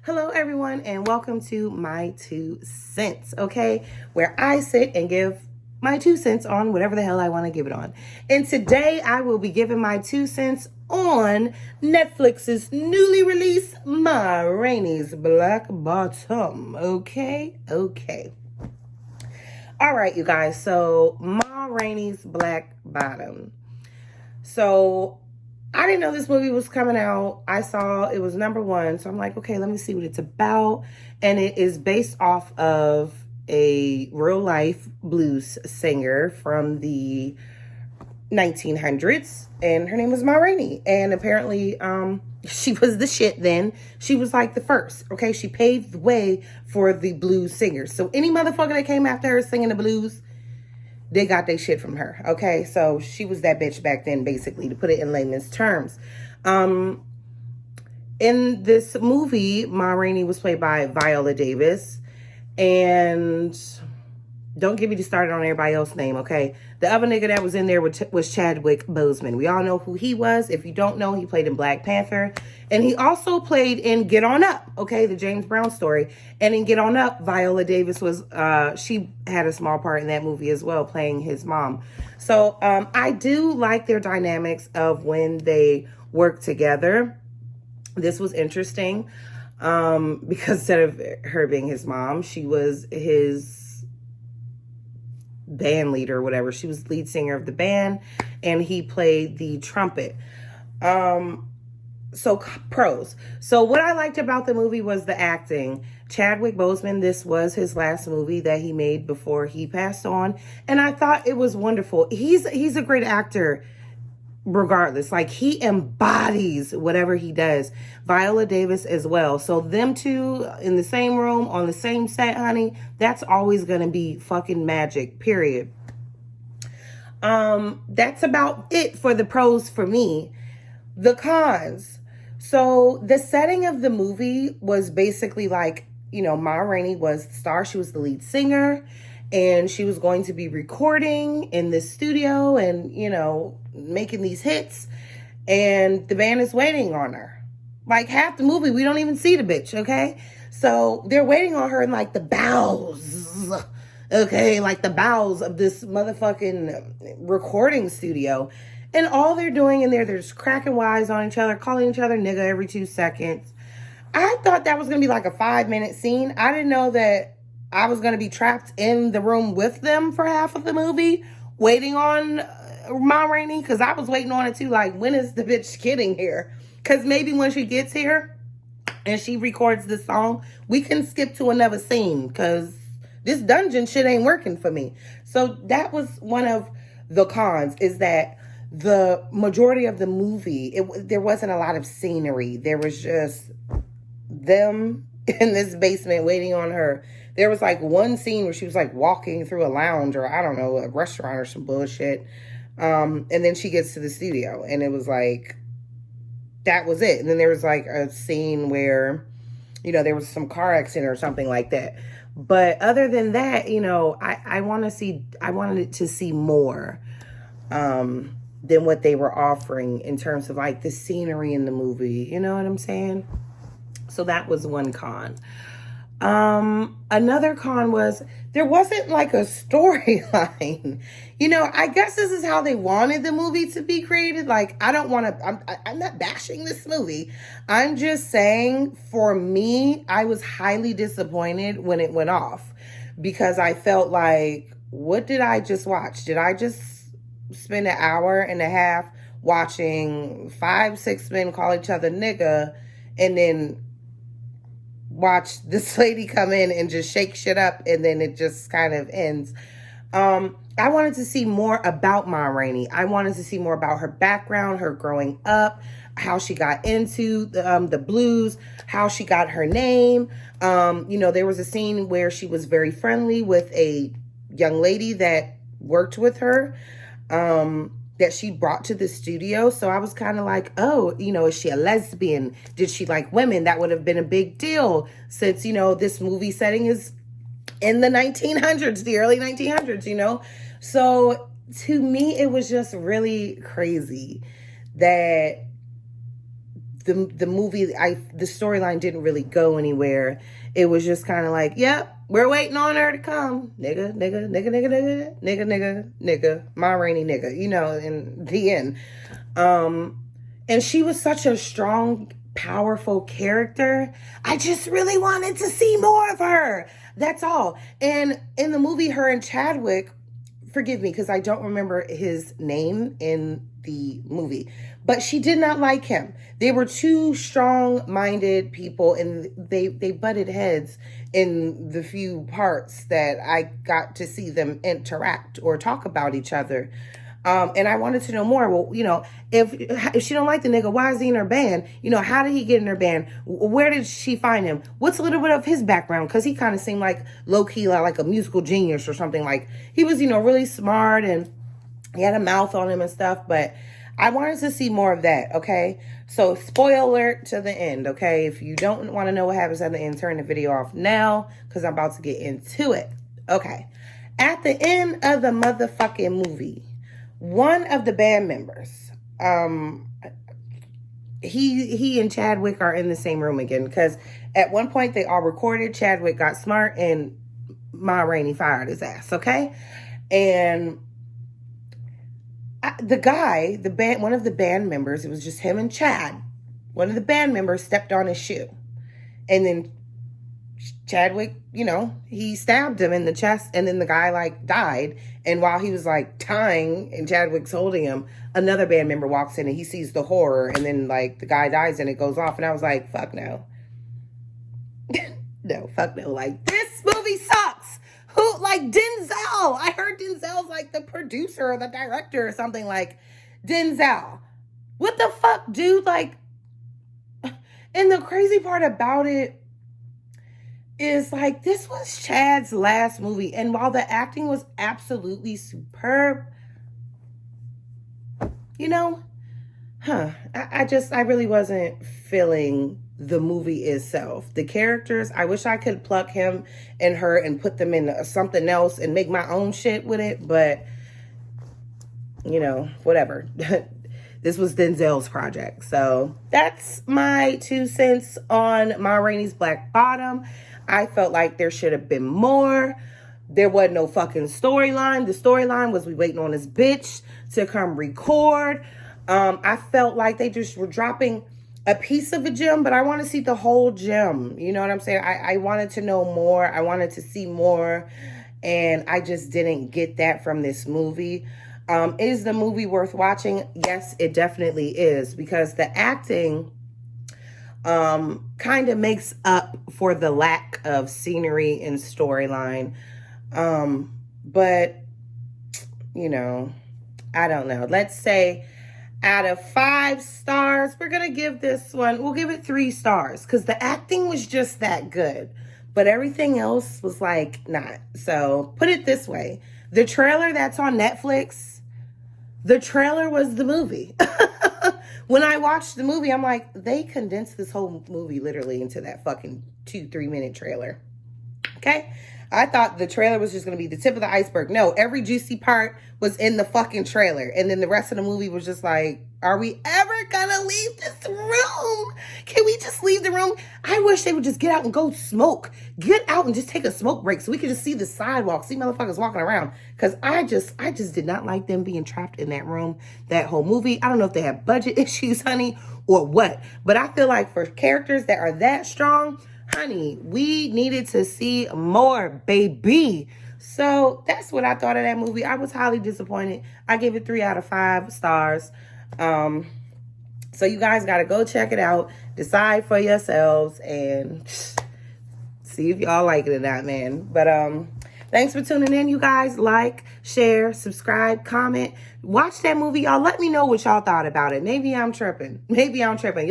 Hello, everyone, and welcome to My 2 Cents, okay? Where I sit and give my 2 cents on whatever the hell I want to give it on. And today I will be giving my 2 cents on Netflix's newly released Ma Rainey's Black Bottom, okay? Okay. All right, you guys, so Ma Rainey's Black Bottom. So I didn't know this movie was coming out. I saw it was #1. So I'm like, okay, let me see what it's about. And it is based off of a real life blues singer from the 1900s. And her name was Ma Rainey. And apparently, she was the shit then. She was like the first, okay? She paved the way for the blues singers. So any motherfucker that came after her singing the blues, they got their shit from her. Okay, so she was that bitch back then, basically, to put it in layman's terms. In this movie, Ma Rainey was played by Viola Davis, and don't get me started on everybody else's name, okay? The other nigga that was in there was Chadwick Bozeman. We all know who he was. If you don't know, he played in Black Panther. And he also played in Get On Up, okay? The James Brown story. And in Get On Up, Viola Davis was, she had a small part in that movie as well, playing his mom. So I do like their dynamics of when they work together. This was interesting because instead of her being his mom, she was his band leader or whatever. She was the lead singer of the band, and he played the trumpet. So pros. So what I liked about the movie was the acting. Chadwick Boseman, this was his last movie that he made before he passed on, and I thought it was wonderful. He's a great actor regardless. Like, he embodies whatever he does. Viola Davis as well. So them two in the same room on the same set, honey, that's always gonna be fucking magic, period. That's about it for the pros for me. The cons. So the setting of the movie was basically like, Ma Rainey was the star. She was the lead singer, and she was going to be recording in this studio and, making these hits. And the band is waiting on her. Like, half the movie, we don't even see the bitch, okay? So they're waiting on her in like the bowels, okay? Like the bowels of this motherfucking recording studio. And all they're doing in there, they're just cracking wise on each other, calling each other nigga every 2 seconds. I thought that was going to be like a 5-minute scene. I didn't know that I was going to be trapped in the room with them for half of the movie, waiting on Ma Rainey, because I was waiting on it too. Like, when is the bitch getting here? Because maybe when she gets here and she records the song, we can skip to another scene, because this dungeon shit ain't working for me. So that was one of the cons, is that the majority of the movie, there wasn't a lot of scenery. There was just them in this basement waiting on her. There was like one scene where she was like walking through a lounge, or I don't know, a restaurant or some bullshit. And then she gets to the studio, and it was like, that was it. And then there was like a scene where, there was some car accident or something like that. But other than that, I wanted to see more than what they were offering in terms of like the scenery in the movie. You know what I'm saying? So that was one con. Another con was there wasn't like a storyline. I guess this is how they wanted the movie to be created. Like, I'm not bashing this movie. I'm just saying, for me, I was highly disappointed when it went off, because I felt like, what did I just watch? Did I just spend an hour and a half watching 5-6 men call each other nigga, and then watch this lady come in and just shake shit up, and then it just kind of ends? I wanted to see more about Ma Rainey. I wanted to see more about her background, her growing up, how she got into the blues, how she got her name. There was a scene where she was very friendly with a young lady that worked with her, that she brought to the studio. So I was kind of like, oh, is she a lesbian? Did she like women? That would have been a big deal, since, this movie setting is in the 1900s, the early 1900s, So to me, it was just really crazy that the movie, the storyline didn't really go anywhere. It was just kind of like, yep, we're waiting on her to come. Nigga, nigga, nigga, nigga, nigga, nigga, nigga, nigga, Ma Rainey nigga, you know, in the end. And she was such a strong, powerful character. I just really wanted to see more of her. That's all. And in the movie, her and Chadwick, forgive me because I don't remember his name in the movie, but she did not like him. They were two strong-minded people, and they butted heads in the few parts that I got to see them interact or talk about each other. And I wanted to know more. Well, you know, if she don't like the nigga, why is he in her band? You know, how did he get in her band? Where did she find him? What's a little bit of his background? Because he kind of seemed like low-key, like a musical genius or something. Like, he was, you know, really smart and he had a mouth on him and stuff. But I wanted to see more of that, okay? So, spoiler alert to the end, okay? If you don't want to know what happens at the end, turn the video off now because I'm about to get into it. Okay. At the end of the motherfucking movie, one of the band members, he and Chadwick are in the same room again because at one point they all recorded. Chadwick got smart and Ma Rainey fired his ass, okay? And the guy, one of the band members, it was just him and Chad. One of the band members stepped on his shoe, and then Chadwick, you know, he stabbed him in the chest, and then the guy like died. And while he was like dying and Chadwick's holding him, another band member walks in and he sees the horror, and then like the guy dies and it goes off. And I was like, fuck no. No, fuck no. Like, this movie sucks. Who, like Denzel? I heard Denzel's like the producer or the director or something. Like, Denzel. What the fuck, dude? Like, and the crazy part about it is like, this was Chad's last movie, and while the acting was absolutely superb, you know, I really wasn't feeling the movie itself. The characters, I wish I could pluck him and her and put them in something else and make my own shit with it, but you know, whatever. This was Denzel's project. So that's my 2 cents on Ma Rainey's Black Bottom. I felt like there should have been more. There wasn't no fucking storyline. The storyline was we waiting on this bitch to come record. I felt like they just were dropping a piece of a gem, but I want to see the whole gem. You know what I'm saying? I wanted to know more. I wanted to see more. And I just didn't get that from this movie. Is the movie worth watching? Yes, it definitely is, because the acting kind of makes up for the lack of scenery and storyline. But, you know, I don't know. Let's say out of 5 stars, we're going to give this one, we'll give it 3 stars because the acting was just that good. But everything else was like not. So put it this way. The trailer that's on Netflix, the trailer was the movie. When I watched the movie, I'm like, they condensed this whole movie literally into that fucking 2-3 minute trailer. Okay? I thought the trailer was just going to be the tip of the iceberg. No, every juicy part was in the fucking trailer. And then the rest of the movie was just like, are we ever going to leave this room? Can we just leave the room? I wish they would just get out and go smoke. Get out and just take a smoke break so we could just see the sidewalk, see motherfuckers walking around. Because I just did not like them being trapped in that room, that whole movie. I don't know if they have budget issues, honey, or what. But I feel like for characters that are that strong, honey, we needed to see more, baby. So that's what I thought of that movie. I was highly disappointed. I gave it 3 out of 5 stars. So you guys got to go check it out. Decide for yourselves and see if y'all like it or not, man. But thanks for tuning in, you guys. Like, share, subscribe, comment. Watch that movie, y'all. Let me know what y'all thought about it. Maybe I'm tripping. Maybe I'm tripping.